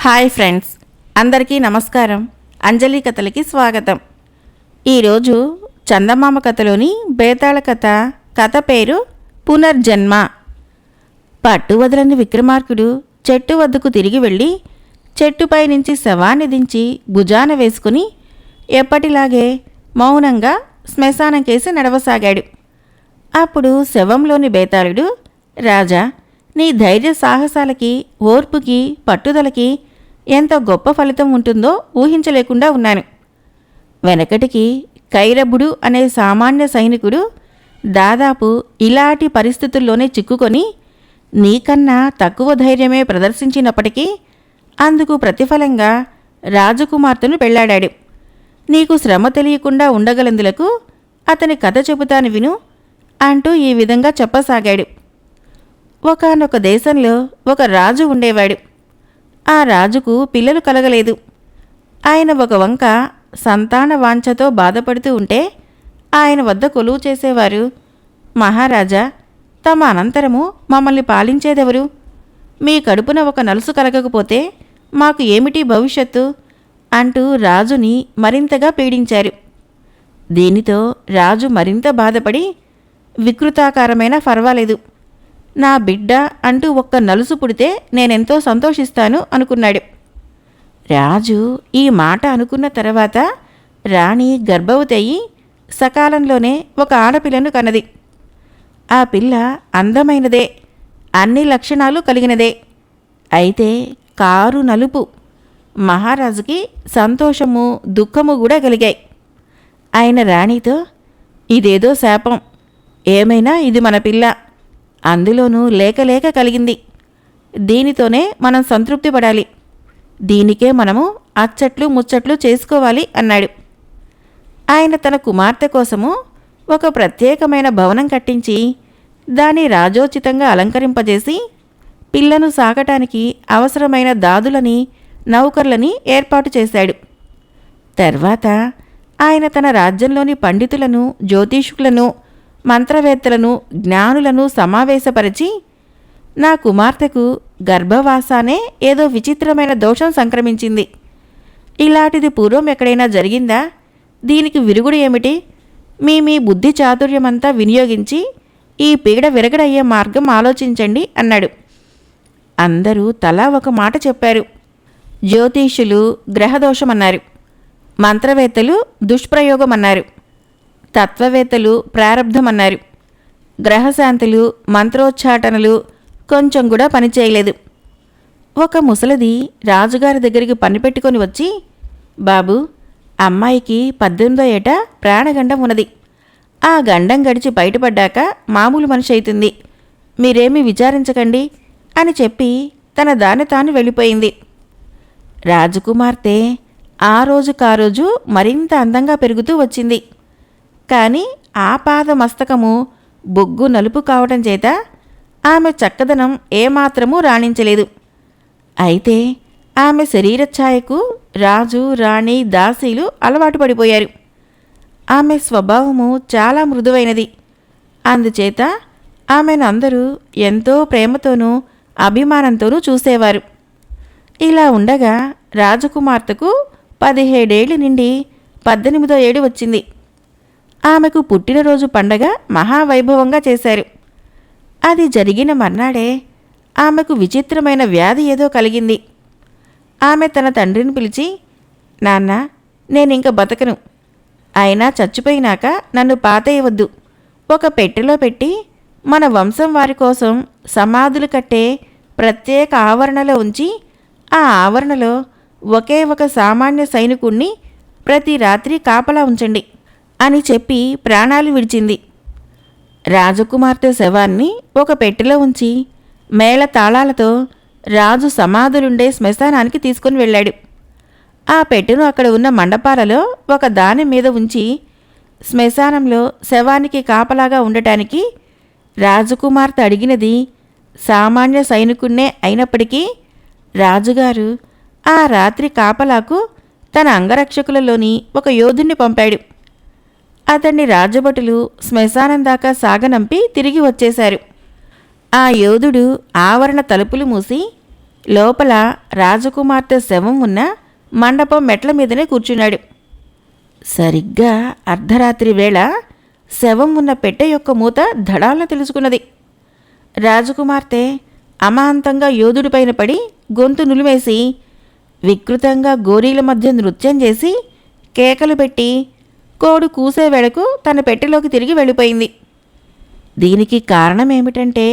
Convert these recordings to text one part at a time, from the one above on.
Hi friends, అందరికీ నమస్కారం. అంజలి కథలకి స్వాగతం. ఈరోజు చందమామ కథలోని బేతాళ కథ పేరు పునర్జన్మ. పట్టు వదలని విక్రమార్కుడు చెట్టు వద్దకు తిరిగి వెళ్ళి చెట్టుపై నుంచి శవాన్ని దించి భుజాన వేసుకుని ఎప్పటిలాగే మౌనంగా శ్మశానం కేసి నడవసాగాడు. అప్పుడు శవంలోని బేతాళుడు, రాజా, నీ ధైర్య సాహసాలకి, ఓర్పుకి, పట్టుదలకి ఎంత గొప్ప ఫలితం ఉంటుందో ఊహించలేకుండా ఉన్నాను. వెనకటికి కైరభుడు అనే సామాన్య సైనికుడు దాదాపు ఇలాంటి పరిస్థితుల్లోనే చిక్కుకొని నీకన్నా తక్కువ ధైర్యమే ప్రదర్శించినప్పటికీ అందుకు ప్రతిఫలంగా రాజకుమార్తెను పెళ్లాడాడు. నీకు శ్రమ తెలియకుండా ఉండగలందులకు అతని కథ చెబుతాను విను అంటూ ఈ విధంగా చెప్పసాగాడు. ఒకానొక దేశంలో ఒక రాజు ఉండేవాడు. ఆ రాజుకు పిల్లలు కలగలేదు. ఆయన ఒక వంక సంతాన వాంఛతో బాధపడుతూ ఉంటే ఆయన వద్ద కొలువు చేసేవారు, మహారాజా, తమ అనంతరము మమ్మల్ని పాలించేదెవరు? మీ కడుపున ఒక నలుసు కలగకపోతే మాకు ఏమిటి భవిష్యత్తు అంటూ రాజుని మరింతగా పీడించారు. దీనితో రాజు మరింత బాధపడి, వికృతాకారమైన పర్వాలేదు, నా బిడ్డ అంటూ ఒక్క నలుసు పుడితే నేనెంతో సంతోషిస్తాను అనుకున్నాడు. రాజు ఈ మాట అనుకున్న తర్వాత రాణి గర్భవతి అయి సకాలంలోనే ఒక ఆడపిల్లను కన్నది. ఆ పిల్ల అందమైనదే, అన్ని లక్షణాలు కలిగినదే, అయితే కారు నలుపు. మహారాజుకి సంతోషము దుఃఖము కూడా కలిగాయి. ఆయన రాణితో, ఇదేదో శాపం, ఏమైనా ఇది మన పిల్ల, అందులోనూ లేక కలిగింది, దీనితోనే మనం సంతృప్తి పడాలి, దీనికే మనము అచ్చట్లు ముచ్చట్లు చేసుకోవాలి అన్నాడు. ఆయన తన కుమార్తె కోసము ఒక ప్రత్యేకమైన భవనం కట్టించి దాన్ని రాజోచితంగా అలంకరింపజేసి పిల్లను సాకటానికి అవసరమైన దాదులని, నౌకర్లని ఏర్పాటు చేశాడు. తర్వాత ఆయన తన రాజ్యంలోని పండితులను, జ్యోతిష్కులను, మంత్రవేత్తలను, జ్ఞానులను సమావేశపరిచి, నా కుమార్తెకు గర్భవాసానే ఏదో విచిత్రమైన దోషం సంక్రమించింది, ఇలాంటిది పూర్వం ఎక్కడైనా జరిగిందా? దీనికి విరుగుడు ఏమిటి? మీ బుద్ధి చాతుర్యమంతా వినియోగించి ఈ పీడ విరగడయ్యే మార్గం ఆలోచించండి అన్నాడు. అందరూ తలా ఒక మాట చెప్పారు. జ్యోతిష్యులు గ్రహదోషమన్నారు, మంత్రవేత్తలు దుష్ప్రయోగమన్నారు, తత్వవేత్తలు ప్రారబ్ధమన్నారు, గ్రహశాంతులు, మంత్రోచ్చాటనలు కొంచెం కూడా పనిచేయలేదు. ఒక ముసలిది రాజుగారి దగ్గరికి పనిపెట్టుకొని వచ్చి, బాబు, అమ్మాయికి 18వ ఏట ప్రాణగండం ఉన్నది, ఆ గండం గడిచి బయటపడ్డాక మామూలు మనిషి అవుతుంది, మీరేమీ విచారించకండి అని చెప్పి తన దాన్ని తాను వెళ్ళిపోయింది. రాజకుమార్తె ఆ రోజుకారోజు మరింత అందంగా పెరుగుతూ వచ్చింది. కానీ ఆ పాద మస్తకము బొగ్గు నలుపు కావటం చేత ఆమె చక్కదనం ఏమాత్రమూ రాణించలేదు. అయితే ఆమె శరీరఛాయకు రాజు, రాణి, దాసీలు అలవాటు పడిపోయారు. ఆమె స్వభావము చాలా మృదువైనది. అందుచేత ఆమెను అందరూ ఎంతో ప్రేమతోనూ అభిమానంతోనూ చూసేవారు. ఇలా ఉండగా రాజకుమార్తెకు 17 ఏళ్లు నిండి 18వ ఏడు వచ్చింది. ఆమెకు పుట్టినరోజు పండగ మహావైభవంగా చేశారు. అది జరిగిన మర్నాడే ఆమెకు విచిత్రమైన వ్యాధి ఏదో కలిగింది. ఆమె తన తండ్రిని పిలిచి, నాన్న, నేనింక బతకను, అయినా చచ్చిపోయినాక నన్ను పాతేయవద్దు, ఒక పెట్టెలో పెట్టి మన వంశం వారి కోసం సమాధులు కట్టే ప్రత్యేక ఆవరణలో ఉంచి ఆ ఆవరణలో ఒకే ఒక సామాన్య సైనికుణ్ణి ప్రతి రాత్రి కాపలా ఉంచండి అని చెప్పి ప్రాణాలు విడిచింది. రాజకుమార్తె శవాన్ని ఒక పెట్టెలో ఉంచి మేళ తాళాలతో రాజు సమాధులుండే శ్మశానానికి తీసుకుని వెళ్ళాడు. ఆ పెట్టెను అక్కడ ఉన్న మండపాలలో ఒక దాని మీద ఉంచి శ్మశానంలో శవానికి కాపలాగా ఉండటానికి రాజకుమార్తె అడిగినది సామాన్య సైనికున్నే అయినప్పటికీ రాజుగారు ఆ రాత్రి కాపలాకు తన అంగరక్షకులలోని ఒక యోధుణ్ణి పంపాడు. అతన్ని రాజభటులు శ్మశానం దాకా సాగనంపి తిరిగి వచ్చేశారు. ఆ యోధుడు ఆవరణ తలుపులు మూసి లోపల రాజకుమార్తె శవం ఉన్న మండపం మెట్ల మీదనే కూర్చున్నాడు. సరిగ్గా అర్ధరాత్రి వేళ శవం ఉన్న పెట్టె యొక్క మూత ధడాలను తెలుసుకున్నది. రాజకుమార్తె అమాంతంగా యోధుడిపైన పడి గొంతు నులిమేసి వికృతంగా గోరీల మధ్య నృత్యం చేసి కేకలు పెట్టి కోడు కూసే వేళకు తన పెట్టెలోకి తిరిగి వెళ్ళిపోయింది. దీనికి కారణమేమిటంటే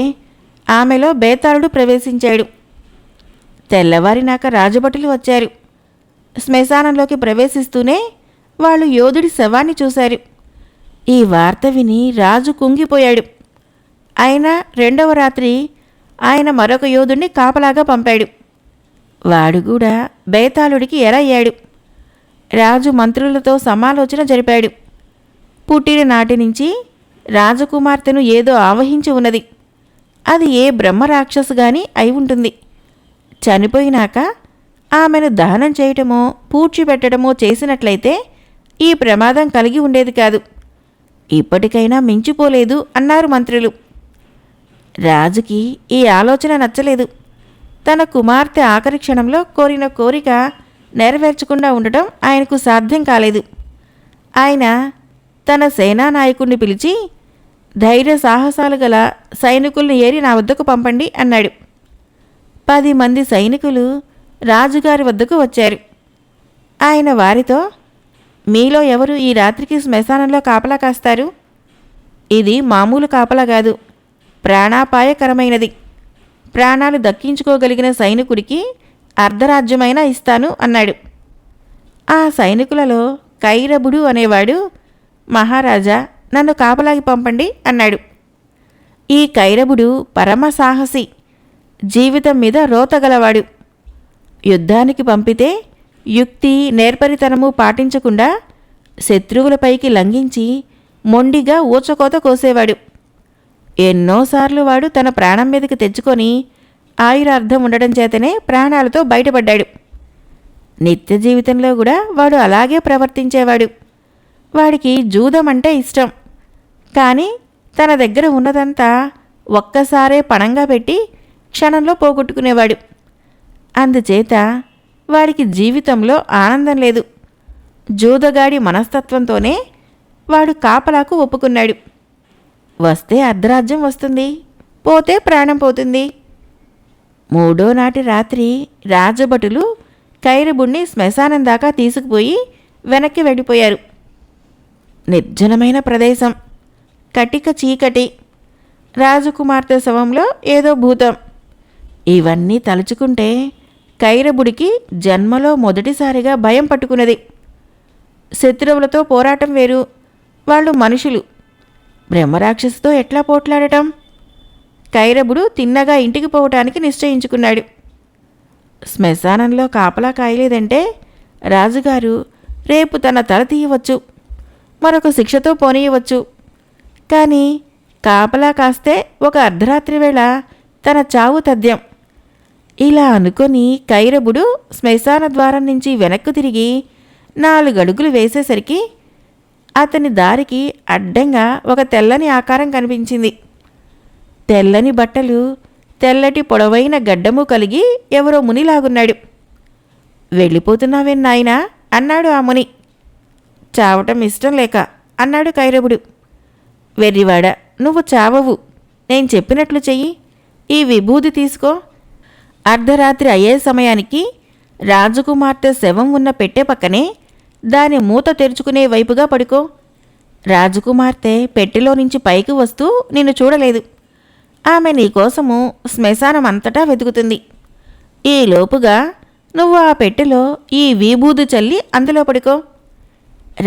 ఆమెలో బేతాళుడు ప్రవేశించాడు. తెల్లవారినాక రాజభటులు వచ్చారు. శ్మశానంలోకి ప్రవేశిస్తూనే వాళ్ళు యోధుడి శవాన్ని చూశారు. ఈ వార్త విని రాజు కుంగిపోయాడు. అయినా రెండవ రాత్రి ఆయన మరొక యోధుడిని కాపలాగా పంపాడు. వాడు కూడా బేతాళుడికి ఎరయ్యాడు. రాజు మంత్రులతో సమాలోచన జరిపాడు. పుట్టిన నాటి నుంచి రాజకుమార్తెను ఏదో ఆవహించి ఉన్నది. అది ఏ బ్రహ్మరాక్షసు గాని అయి ఉంటుంది. చనిపోయినాక ఆమెను దహనం చేయటమో పూడ్చిపెట్టడమో చేసినట్లయితే ఈ ప్రమాదం కలిగి ఉండేది కాదు. ఇప్పటికైనా మించిపోలేదు అన్నారు మంత్రులు. రాజుకి ఈ ఆలోచన నచ్చలేదు. తన కుమార్తె ఆఖరి క్షణంలో కోరిన కోరిక నెరవేర్చకుండా ఉండటం ఆయనకు సాధ్యం కాలేదు. ఆయన తన సేనానాయకుడిని పిలిచి ధైర్య సాహసాలు గల సైనికుల్ని ఏరి నా వద్దకు పంపండి అన్నాడు. 10 మంది సైనికులు రాజుగారి వద్దకు వచ్చారు. ఆయన వారితో, మీలో ఎవరు ఈ రాత్రికి శ్మశానంలో కాపలా కాస్తారు? ఇది మామూలు కాపలా కాదు, ప్రాణాపాయకరమైనది. ప్రాణాలు దక్కించుకోగలిగిన సైనికుడికి అర్ధరాజ్యమైనా ఇస్తాను అన్నాడు. ఆ సైనికులలో కైరబుడు అనేవాడు, మహారాజా నన్ను కాపలాకి పంపండి అన్నాడు. ఈ కైరబుడు పరమ సాహసి, జీవితం మీద రోతగలవాడు. యుద్ధానికి పంపితే యుక్తి నేర్పరితనము పాటించకుండా శత్రువులపైకి లంఘించి మొండిగా ఊచకోత కోసేవాడు. ఎన్నోసార్లు వాడు తన ప్రాణం మీదకి తెచ్చుకొని ఆయురార్థం ఉండడం చేతనే ప్రాణాలతో బయటపడ్డాడు. నిత్య జీవితంలో కూడా వాడు అలాగే ప్రవర్తించేవాడు. వాడికి జూదం అంటే ఇష్టం. కానీ తన దగ్గర ఉన్నదంతా ఒక్కసారే పణంగా పెట్టి క్షణంలో పోగొట్టుకునేవాడు. అందుచేత వాడికి జీవితంలో ఆనందం లేదు. జూదగాడి మనస్తత్వంతోనే వాడు కాపలాకు ఒప్పుకున్నాడు. వస్తే అర్ధరాజ్యం వస్తుంది, పోతే ప్రాణం పోతుంది. 3వ నాటి రాత్రి రాజభటులు కైరబుణ్ణి శ్మశానం దాకా తీసుకుపోయి వెనక్కి వెళ్ళిపోయారు. నిర్జనమైన ప్రదేశం, కటిక చీకటి, రాజకుమార్తె శవంలో ఏదో భూతం. ఇవన్నీ తలుచుకుంటే కైరబుడికి జన్మలో మొదటిసారిగా భయం పట్టుకున్నది. శత్రువులతో పోరాటం వేరు, వాళ్ళు మనుషులు. బ్రహ్మరాక్షసుతో ఎట్లా పోట్లాడటం? కైరబుడు తిన్నగా ఇంటికి పోవటానికి నిశ్చయించుకున్నాడు. శ్మశానంలో కాపలా కాయలేదంటే రాజుగారు రేపు తన తల తీయవచ్చు, మరొక శిక్షతో పోనీయవచ్చు. కానీ కాపలా కాస్తే ఒక అర్ధరాత్రి వేళ తన చావు తథ్యం. ఇలా అనుకొని కైరబుడు శ్మశాన ద్వారం నుంచి వెనక్కు తిరిగి 4 అడుగులు వేసేసరికి అతని దారికి అడ్డంగా ఒక తెల్లని ఆకారం కనిపించింది. తెల్లని బట్టలు, తెల్లటి పొడవైన గడ్డము కలిగి ఎవరో మునిలాగున్నాడు. వెళ్ళిపోతున్నావేం నాయనా అన్నాడు ఆ ముని. చావటం ఇష్టం లేక అన్నాడు కైరబుడు. వెర్రివాడ, నువ్వు చావవు, నేను చెప్పినట్లు చెయ్యి. ఈ విభూది తీసుకో. అర్ధరాత్రి అయ్యే సమయానికి రాజకుమార్తె శవం ఉన్న పెట్టె పక్కనే దాని మూత తెరుచుకునే వైపుగా పడుకో. రాజకుమార్తె పెట్టెలో నుంచి పైకి వస్తూ నిన్ను చూడలేదు. ఆమె నీకోసము శ్మశానం అంతటా వెతుకుతుంది. ఈ లోపుగా నువ్వు ఆ పెట్టెలో ఈ విభూది చల్లి అందులో పడుకో.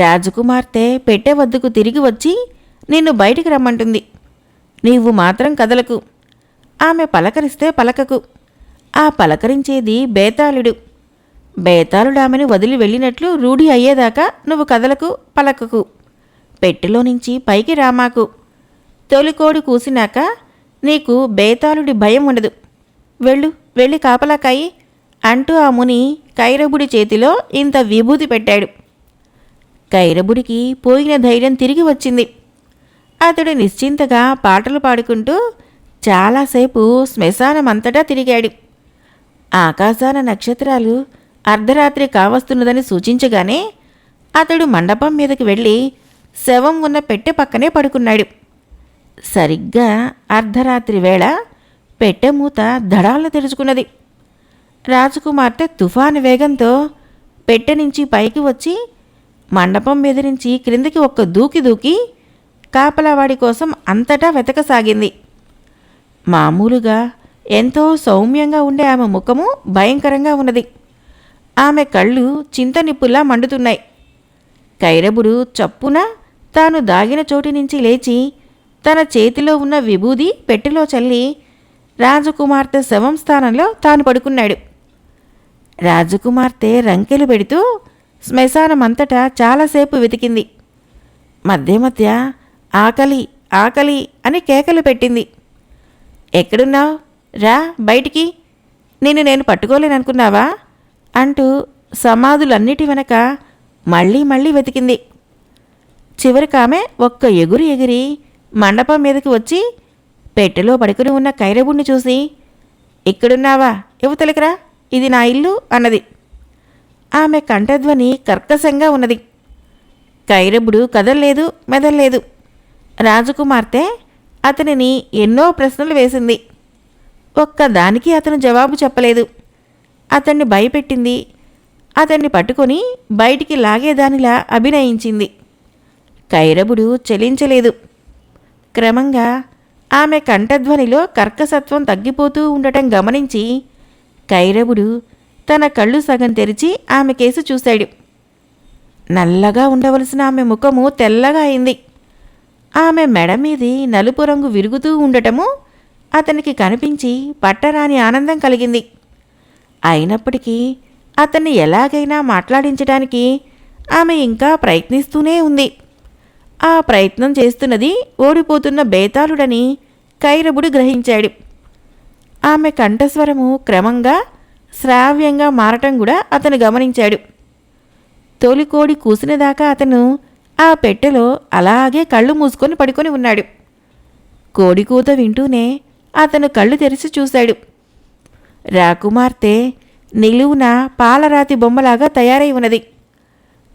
రాజకుమార్తె పెట్టె వద్దకు తిరిగి వచ్చి నిన్ను బయటికి రమ్మంటుంది. నీవు మాత్రం కదలకు. ఆమె పలకరిస్తే పలకకు. ఆ పలకరించేది బేతాళుడు. బేతాళుడు ఆమెను వదిలి వెళ్ళినట్లు రూఢి అయ్యేదాకా నువ్వు కదలకు, పలకకు. పెట్టెలో నుంచి పైకి రామాకు. తొలికోడి కూసినాక నీకు బేతాళుడి భయం ఉండదు. వెళ్ళు, వెళ్ళి కాపలాకాయి అంటూ ఆ ముని కైరబుడి చేతిలో ఇంత విభూతి పెట్టాడు. కైరబుడికి పోయిన ధైర్యం తిరిగి వచ్చింది. అతడు నిశ్చింతగా పాటలు పాడుకుంటూ చాలాసేపు శ్మశానమంతటా తిరిగాడు. ఆకాశాన నక్షత్రాలు అర్ధరాత్రి కావస్తున్నదని సూచించగానే అతడు మండపం మీదకి వెళ్ళి శవం ఉన్న పెట్టె పక్కనే పడుకున్నాడు. సరిగ్గా అర్ధరాత్రి వేళ పెట్టె మూత దడాలను తెరుచుకున్నది. రాజకుమార్తె తుఫాను వేగంతో పెట్టె నుంచి పైకి వచ్చి మండపం మీద నుంచి క్రిందికి ఒక్క దూకి దూకి కాపలావాడి కోసం అంతటా వెతకసాగింది. మామూలుగా ఎంతో సౌమ్యంగా ఉండే ఆమె ముఖము భయంకరంగా ఉన్నది. ఆమె కళ్ళు చింతనిప్పుల్లా మండుతున్నాయి. కైరబుడు చప్పున తాను దాగిన చోటు నుంచి లేచి తన చేతిలో ఉన్న విభూది పెట్టెలో చల్లి రాజకుమార్తె శవం స్థానంలో తాను పడుకున్నాడు. రాజకుమార్తె రంకెలు పెడుతూ శ్మశానమంతటా చాలాసేపు వెతికింది. మధ్య మధ్య ఆకలి ఆకలి అని కేకలు పెట్టింది. ఎక్కడున్నావు? రా బయటికి, నేను పట్టుకోలేననుకున్నావా అంటూ సమాధులన్నిటి వెనక మళ్ళీ మళ్ళీ వెతికింది. చివరికామె ఒక్క ఎగురు ఎగిరి మండపం మీదకి వచ్చి పెట్టెలో పడుకుని ఉన్న కైరబుణ్ణి చూసి, ఇక్కడున్నావా, యువతలికిరా, ఇది నా ఇల్లు అన్నది. ఆమె కంఠధ్వని కర్కశంగా ఉన్నది. కైరబుడు కదల్లేదు, మెదల్లేదు. రాజకుమార్తె అతనిని ఎన్నో ప్రశ్నలు వేసింది. ఒక్కదానికి అతను జవాబు చెప్పలేదు. అతన్ని భయపెట్టింది. అతన్ని పట్టుకొని బయటికి లాగేదానిలా అభినయించింది. కైరబుడు చలించలేదు. క్రమంగా ఆమె కంఠధ్వనిలో కర్కసత్వం తగ్గిపోతూ ఉండటం గమనించి కైరబుడు తన కళ్ళు సగం తెరిచి ఆమె కేసు చూశాడు. నల్లగా ఉండవలసిన ఆమె ముఖము తెల్లగా అయింది. ఆమె మెడ మీది నలుపు రంగు విరుగుతూ ఉండటము అతనికి కనిపించి పట్టరాని ఆనందం కలిగింది. అయినప్పటికీ అతన్ని ఎలాగైనా మాట్లాడించడానికి ఆమె ఇంకా ప్రయత్నిస్తూనే ఉంది. ఆ ప్రయత్నం చేస్తున్నది ఓడిపోతున్న బేతాళుడని కైరబుడు గ్రహించాడు. ఆమె కంఠస్వరము క్రమంగా శ్రావ్యంగా మారటం కూడా అతను గమనించాడు. తొలికోడి కూసినదాకా అతను ఆ పెట్టెలో అలాగే కళ్ళు మూసుకొని పడుకొని ఉన్నాడు. కోడికూత వింటూనే అతను కళ్ళు తెరిచి చూశాడు. రాకుమార్తె నిలువున పాలరాతి బొమ్మలాగా తయారై ఉన్నది.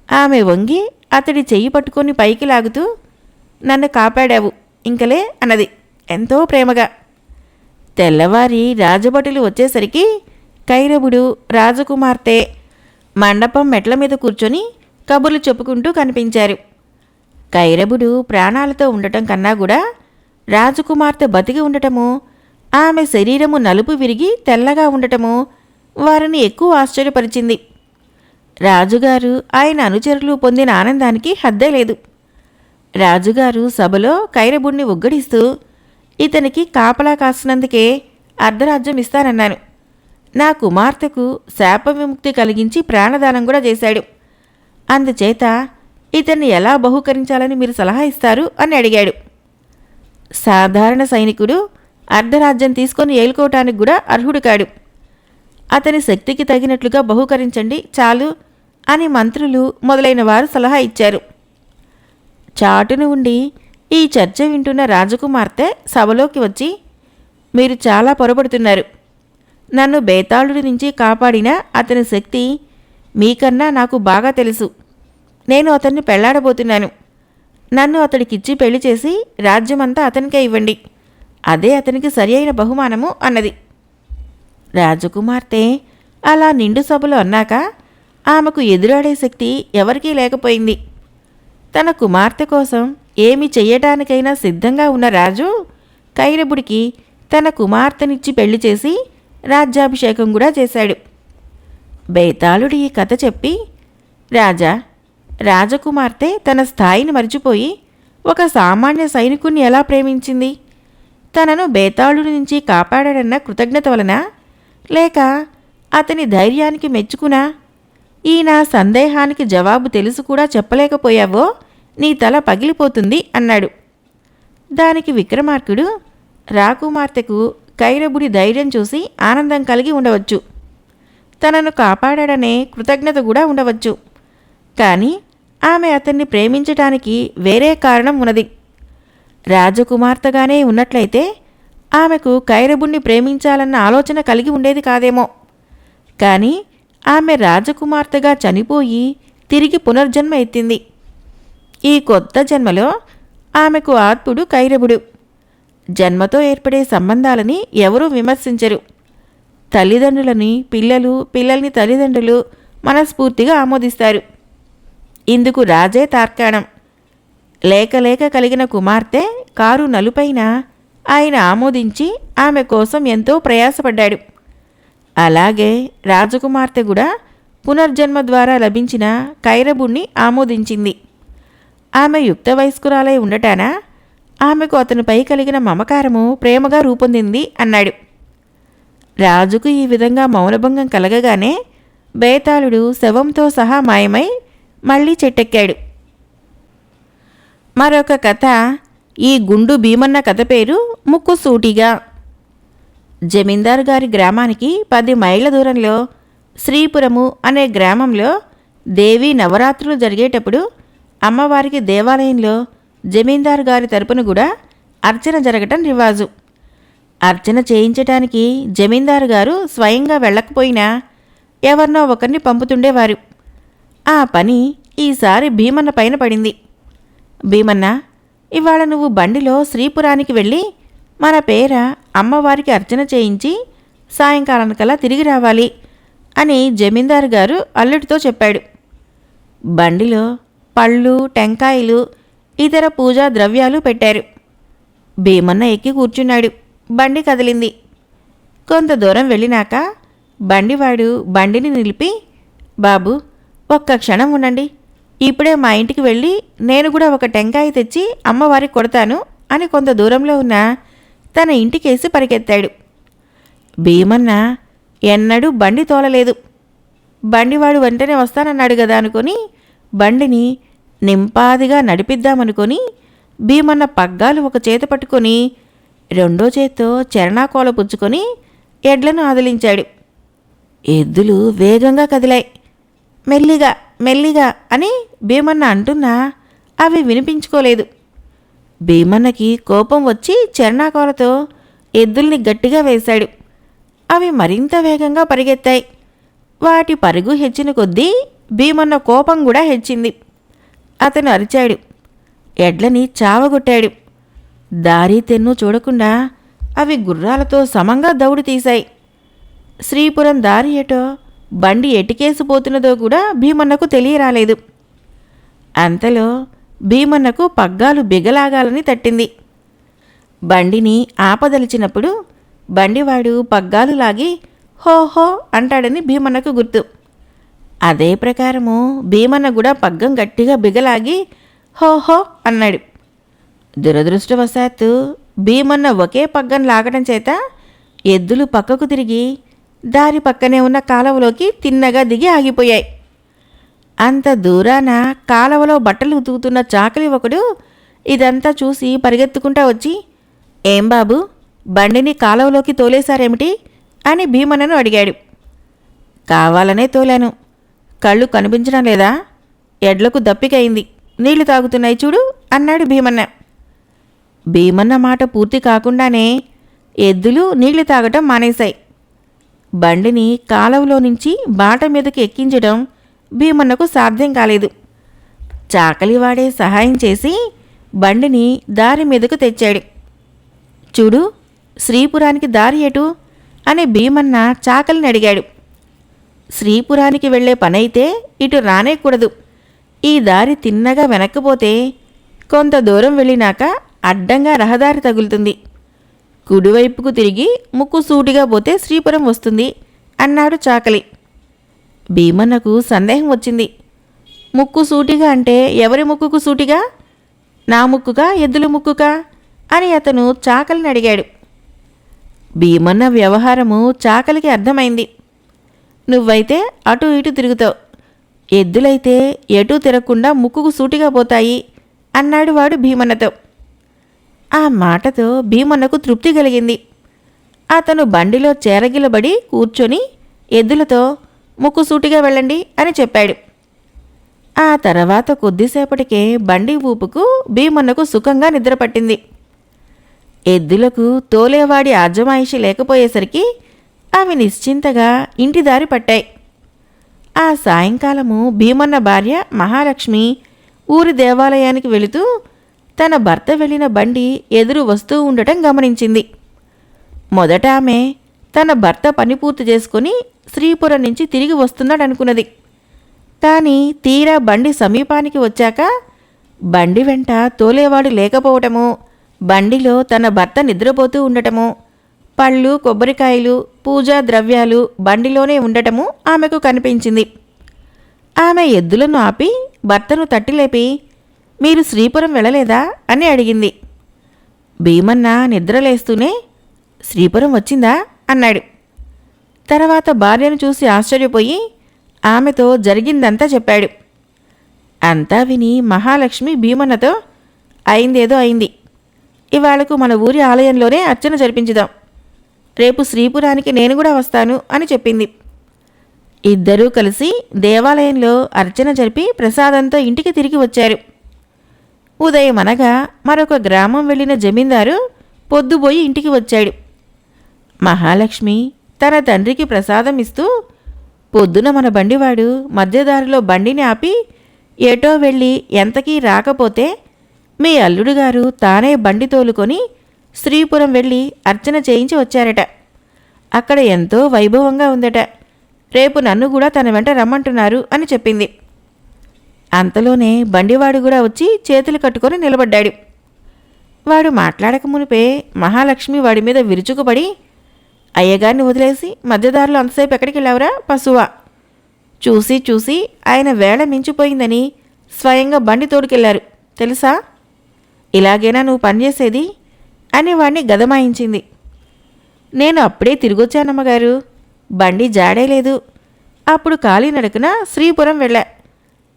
ఆమె వంగి అతడి చెయ్యి పట్టుకొని పైకి లాగుతూ, నన్ను కాపాడావు ఇంకలే అన్నది ఎంతో ప్రేమగా. తెల్లవారి రాజభటులు వచ్చేసరికి కైరబుడు, రాజకుమార్తె మండపం మెట్ల మీద కూర్చొని కబుర్లు చెప్పుకుంటూ కనిపించారు. కైరబుడు ప్రాణాలతో ఉండటం కన్నా కూడా రాజకుమార్తె బతికి ఉండటము, ఆమె శరీరము నలుపు విరిగి తెల్లగా ఉండటము వారిని ఎక్కువ ఆశ్చర్యపరిచింది. రాజుగారు ఆయన అనుచరులు పొందిన ఆనందానికి హద్దే లేదు. రాజుగారు సభలో కైరబుడిని ఉగ్గడిస్తూ, ఇతనికి కాపలా కాసినందుకే అర్ధరాజ్యం ఇస్తానన్నాను. నా కుమార్తెకు శాప విముక్తి కలిగించి ప్రాణదానం కూడా చేశాడు. అందుచేత ఇతన్ని ఎలా బహూకరించాలని మీరు సలహా ఇస్తారు అని అడిగాడు. సాధారణ సైనికుడు అర్ధరాజ్యం తీసుకొని ఏలుకోవటానికి కూడా అర్హుడు కాడు. అతని శక్తికి తగినట్లుగా బహూకరించండి చాలు అని మంత్రులు మొదలైన వారు సలహా ఇచ్చారు. చాటును ఉండి ఈ చర్చ వింటున్న రాజకుమార్తె సభలోకి వచ్చి, మీరు చాలా పొరపడుతున్నారు. నన్ను బేతాళుడి నుంచి కాపాడిన అతని శక్తి మీకన్నా నాకు బాగా తెలుసు. నేను అతన్ని పెళ్లాడబోతున్నాను. నన్ను అతడికిచ్చి పెళ్లి చేసి రాజ్యమంతా అతనికే ఇవ్వండి. అదే అతనికి సరి అయిన బహుమానము అన్నది. రాజకుమార్తె అలా నిండు సభలో అన్నాక ఆమెకు ఎదురాడే శక్తి ఎవరికీ లేకపోయింది. తన కుమార్తె కోసం ఏమి చెయ్యటానికైనా సిద్ధంగా ఉన్న రాజు కైరబుడికి తన కుమార్తెనిచ్చి పెళ్లి చేసి రాజ్యాభిషేకం కూడా చేశాడు. బేతాళుడు ఈ కథ చెప్పి, రాజా, రాజకుమార్తె తన స్థాయిని మరిచిపోయి ఒక సామాన్య సైనికుణ్ణి ఎలా ప్రేమించింది? తనను బేతాళుడి నుంచి కాపాడాడన్న కృతజ్ఞత వలన, లేక అతని ధైర్యానికి మెచ్చుకునా? ఈ నా సందేహానికి జవాబు తెలుసు కూడా చెప్పలేకపోయావో నీ తల పగిలిపోతుంది అన్నాడు. దానికి విక్రమార్కుడు, రాకుమార్తెకు కైరబుడి ధైర్యం చూసి ఆనందం కలిగి ఉండవచ్చు, తనను కాపాడాడనే కృతజ్ఞత కూడా ఉండవచ్చు. కానీ ఆమె అతన్ని ప్రేమించటానికి వేరే కారణం ఉన్నది. రాజకుమార్తెగానే ఉన్నట్లయితే ఆమెకు కైరబుణ్ణి ప్రేమించాలన్న ఆలోచన కలిగి ఉండేది కాదేమో. కాని ఆమె రాజకుమార్తెగా చనిపోయి తిరిగి పునర్జన్మ ఎత్తింది. ఈ కొత్త జన్మలో ఆమెకు ఆత్ముడు కైరవుడు. జన్మతో ఏర్పడే సంబంధాలని ఎవరూ విమర్శించరు. తల్లిదండ్రులని పిల్లలు, పిల్లల్ని తల్లిదండ్రులు మనస్ఫూర్తిగా ఆమోదిస్తారు. ఇందుకు రాజే తార్కాణం. లేక లేక కలిగిన కుమార్తె కారు నలుపైన ఆయన ఆమోదించి ఆమె కోసం ఎంతో ప్రయాసపడ్డాడు. అలాగే రాజకుమార్తె కూడా పునర్జన్మ ద్వారా లభించిన కైరవుణ్ణి ఆమోదించింది. ఆమె యుక్త వయస్కురాలై ఉండటాన ఆమెకు అతనిపై కలిగిన మమకారము ప్రేమగా రూపొందింది అన్నాడు. రాజుకు ఈ విధంగా మౌనభంగం కలగగానే బేతాళుడు శవంతో సహా మాయమై మళ్లీ చెట్టెక్కాడు. మరొక కథ. ఈ గుండు భీమన్న కథ పేరు ముక్కుసూటిగా. జమీందారు గారి గ్రామానికి 10 మైళ్ళ దూరంలో శ్రీపురము అనే గ్రామంలో దేవీ నవరాత్రులు జరిగేటప్పుడు అమ్మవారికి దేవాలయంలో జమీందారు గారి తరపున కూడా అర్చన జరగటం రివాజు. అర్చన చేయించటానికి జమీందారు గారు స్వయంగా వెళ్ళకపోయినా ఎవరినో ఒకరిని పంపుతుండేవారు. ఆ పని ఈసారి భీమన్న పైన పడింది. భీమన్న, ఇవాళ నువ్వు బండిలో శ్రీపురానికి వెళ్ళి మన పేర అమ్మవారికి అర్చన చేయించి సాయంకాలానికల్లా తిరిగి రావాలి అని జమీందారు గారు అల్లుడితో చెప్పాడు. బండిలో పళ్ళు, టెంకాయలు, ఇతర పూజా ద్రవ్యాలు పెట్టారు. భీమన్న ఎక్కి కూర్చున్నాడు. బండి కదిలింది. కొంత దూరం వెళ్ళినాక బండివాడు బండిని నిలిపి, బాబు ఒక్క క్షణం ఉండండి, ఇప్పుడే మా ఇంటికి వెళ్ళి నేను కూడా ఒక టెంకాయ తెచ్చి అమ్మవారికి కొడతాను అని కొంత దూరంలో ఉన్న తన ఇంటికేసి పరిగెత్తాడు. భీమన్న ఎన్నడూ బండి తోలలేదు. బండివాడు వెంటనే వస్తానన్నాడు కదా అనుకొని బండిని నింపాదిగా నడిపిద్దామనుకొని భీమన్న పగ్గాలు ఒక చేత పట్టుకొని రెండో చేత్తో చరణాకోల పుచ్చుకొని ఎడ్లను ఆదిలించాడు. ఎద్దులు వేగంగా కదిలాయి. మెల్లిగా మెల్లిగా అని భీమన్న అంటున్నా అవి వినిపించుకోలేదు. భీమన్నకి కోపం వచ్చి చరణాకోలతో ఎద్దుల్ని గట్టిగా వేశాడు. అవి మరింత వేగంగా పరిగెత్తాయి. వాటి పరుగు హెచ్చిన కొద్దీ భీమన్న కోపం కూడా హెచ్చింది. అతను అరిచాడు. ఎడ్లని చావగొట్టాడు. దారి తెన్ను చూడకుండా అవి గుర్రాలతో సమంగా దౌడు తీశాయి. శ్రీపురం దారి ఏటో బండి ఎటికేసిపోతున్నదో కూడా భీమన్నకు తెలియరాలేదు. అంతలో భీమన్నకు పగ్గాలు బిగలాగాలని తట్టింది. బండిని ఆపదలిచినప్పుడు బండివాడు పగ్గాలు లాగి హోహో అంటాడని భీమన్నకు గుర్తు. అదే ప్రకారము భీమన్న కూడా పగ్గం గట్టిగా బిగలాగి హోహో అన్నాడు. దురదృష్టవశాత్తు భీమన్న ఒకే పగ్గం లాగడం చేత ఎద్దులు పక్కకు తిరిగి దారి పక్కనే ఉన్న కాలువలోకి తిన్నగా దిగి ఆగిపోయాయి. అంత దూరాన కాలువలో బట్టలు ఉతుకుతున్న చాకలి ఒకడు ఇదంతా చూసి పరిగెత్తుకుంటా వచ్చి, ఏం బాబు, బండిని కాలువలోకి తోలేశారేమిటి అని భీమన్నను అడిగాడు. కావాలనే తోలాను, కళ్ళు కనిపించడం లేదా, ఎడ్లకు దప్పికయింది, నీళ్లు తాగుతున్నాయి చూడు అన్నాడు భీమన్న. భీమన్న మాట పూర్తి కాకుండానే ఎద్దులు నీళ్లు తాగటం మానేశాయి. బండిని కాలువలో నుంచి బాట మీదకి ఎక్కించడం భీమన్నకు సాధ్యం కాలేదు. చాకలివాడే సహాయం చేసి బండిని దారి మీదకు తెచ్చాడు. చూడు, శ్రీపురానికి దారి ఎటు అని భీమన్న చాకలిని అడిగాడు. శ్రీపురానికి వెళ్లే పనైతే ఇటు రానేకూడదు. ఈ దారి తిన్నగా వెనక్కిపోతే కొంత దూరం వెళ్ళినాక అడ్డంగా రహదారి తగులుతుంది. కుడివైపుకు తిరిగి ముక్కు సూటిగా పోతే శ్రీపురం వస్తుంది అన్నాడు చాకలి. భీమన్నకు సందేహం వచ్చింది. ముక్కు సూటిగా అంటే ఎవరి ముక్కుకు సూటిగా? నా ముక్కుగా, ఎద్దుల ముక్కుగా అని అతను చాకలిని అడిగాడు. భీమన్న వ్యవహారము చాకలికి అర్థమైంది. నువ్వైతే అటు ఇటు తిరుగుతావు, ఎద్దులైతే ఎటూ తిరగకుండా ముక్కుకు సూటిగా పోతాయి అన్నాడు వాడు భీమన్నతో. ఆ మాటతో భీమన్నకు తృప్తి కలిగింది. అతను బండిలో చేరగిలబడి కూర్చొని ఎద్దులతో ముక్కుసూటిగా వెళ్ళండి అని చెప్పాడు. ఆ తర్వాత కొద్దిసేపటికే బండి ఊపుకు భీమన్నకు సుఖంగా నిద్రపట్టింది. ఎద్దులకు తోలేవాడి ఆజమాయిషి లేకపోయేసరికి అవి నిశ్చింతగా ఇంటి దారి పట్టాయి. ఆ సాయంకాలము భీమన్న భార్య మహాలక్ష్మి ఊరి దేవాలయానికి వెళుతూ తన భర్త వెళ్ళిన బండి ఎదురు వస్తూ ఉండటం గమనించింది. మొదట ఆమె తన భర్త పని పూర్తి చేసుకుని శ్రీపురం నుంచి తిరిగి వస్తున్నాడనుకున్నది. కానీ తీరా బండి సమీపానికి వచ్చాక బండి వెంట తోలేవాడు లేకపోవటము, బండిలో తన భర్త నిద్రపోతూ ఉండటము, పళ్ళు, కొబ్బరికాయలు, పూజా ద్రవ్యాలు బండిలోనే ఉండటము ఆమెకు కనిపించింది. ఆమె ఎద్దులను ఆపి భర్తను తట్టిలేపి, మీరు శ్రీపురం వెళ్ళలేదా అని అడిగింది. భీమన్న నిద్రలేస్తూనే శ్రీపురం వచ్చిందా అన్నాడు. తర్వాత భార్యను చూసి ఆశ్చర్యపోయి ఆమెతో జరిగిందంతా చెప్పాడు. అంతా విని మహాలక్ష్మి భీమన్నతో, అయిందేదో అయింది, ఇవాళకు మన ఊరి ఆలయంలోనే అర్చన జరిపించుదాం, రేపు శ్రీపురానికి నేను కూడా వస్తాను అని చెప్పింది. ఇద్దరూ కలిసి దేవాలయంలో అర్చన జరిపి ప్రసాదంతో ఇంటికి తిరిగి వచ్చారు. ఉదయమనగా మరొక గ్రామం వెళ్ళిన జమీందారు పొద్దుపోయి ఇంటికి వచ్చాడు. మహాలక్ష్మి తన తండ్రికి ప్రసాదం ఇస్తూ, పొద్దున మన బండివాడు మధ్యదారిలో బండిని ఆపి ఏటో వెళ్ళి ఎంతకీ రాకపోతే మీ అల్లుడుగారు తానే బండి తోలుకొని శ్రీపురం వెళ్ళి అర్చన చేయించి వచ్చారట. అక్కడ ఎంతో వైభవంగా ఉందట. రేపు నన్ను కూడా తన వెంట రమ్మంటున్నారు అని చెప్పింది. అంతలోనే బండివాడు కూడా వచ్చి చేతులు కట్టుకొని నిలబడ్డాడు. వాడు మాట్లాడక మునిపే మహాలక్ష్మి వాడి మీద విరుచుకుపడి, అయ్యగారిని వదిలేసి మధ్యదారిలో అంతసేపు ఎక్కడికి వెళ్ళావురా పశువా, చూసి చూసి ఆయన వేళ మించిపోయిందని స్వయంగా బండి తోడుకెళ్లారు తెలుసా, ఇలాగైనా నువ్వు పనిచేసేది అని వాడిని గదమాయించింది. నేను అప్పుడే తిరిగొచ్చానమ్మగారు, బండి జాడే లేదు. అప్పుడు కాలినడకన శ్రీపురం వెళ్ళా,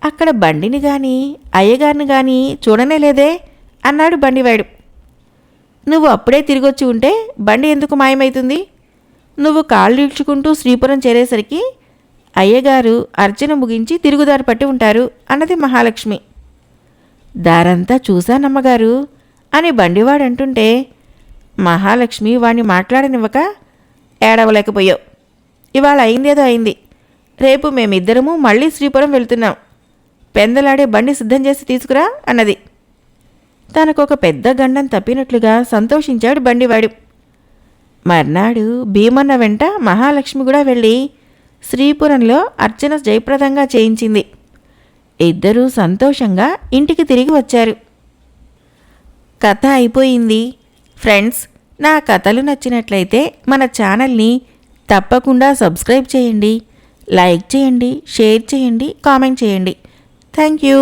అక్కడ బండిని గాని అయ్యగారిని గాని చూడనే లేదే అన్నాడు బండివాడు. నువ్వు అప్పుడే తిరిగొచ్చి ఉంటే బండి ఎందుకు మాయమైతుంది? నువ్వు కాళ్ళు ఈడ్చుకుంటూ శ్రీపురం చేరేసరికి అయ్యగారు అర్చన ముగించి తిరుగుదారి పట్టి ఉంటారు అన్నది మహాలక్ష్మి. దారంతా చూశానమ్మగారు అని బండివాడంటుంటే మహాలక్ష్మి వాణ్ణి మాట్లాడనివ్వక, ఏడవలేకపోయావు, ఇవాళ అయిందేదో అయింది, రేపు మేమిద్దరము మళ్ళీ శ్రీపురం వెళ్తున్నాం, పెందలాడే బండి సిద్ధం చేసి తీసుకురా అన్నది. తనకొక పెద్ద గండం తప్పినట్లుగా సంతోషించాడు బండివాడు. మర్నాడు భీమన్న వెంట మహాలక్ష్మి కూడా వెళ్ళి శ్రీపురంలో అర్చన జయప్రదంగా చేయించింది. ఇద్దరూ సంతోషంగా ఇంటికి తిరిగి వచ్చారు. కథ అయిపోయింది. ఫ్రెండ్స్, నా కథలు నచ్చినట్లయితే మన ఛానల్ని తప్పకుండా సబ్స్క్రైబ్ చేయండి, లైక్ చేయండి, షేర్ చేయండి, కామెంట్ చేయండి. Thank you.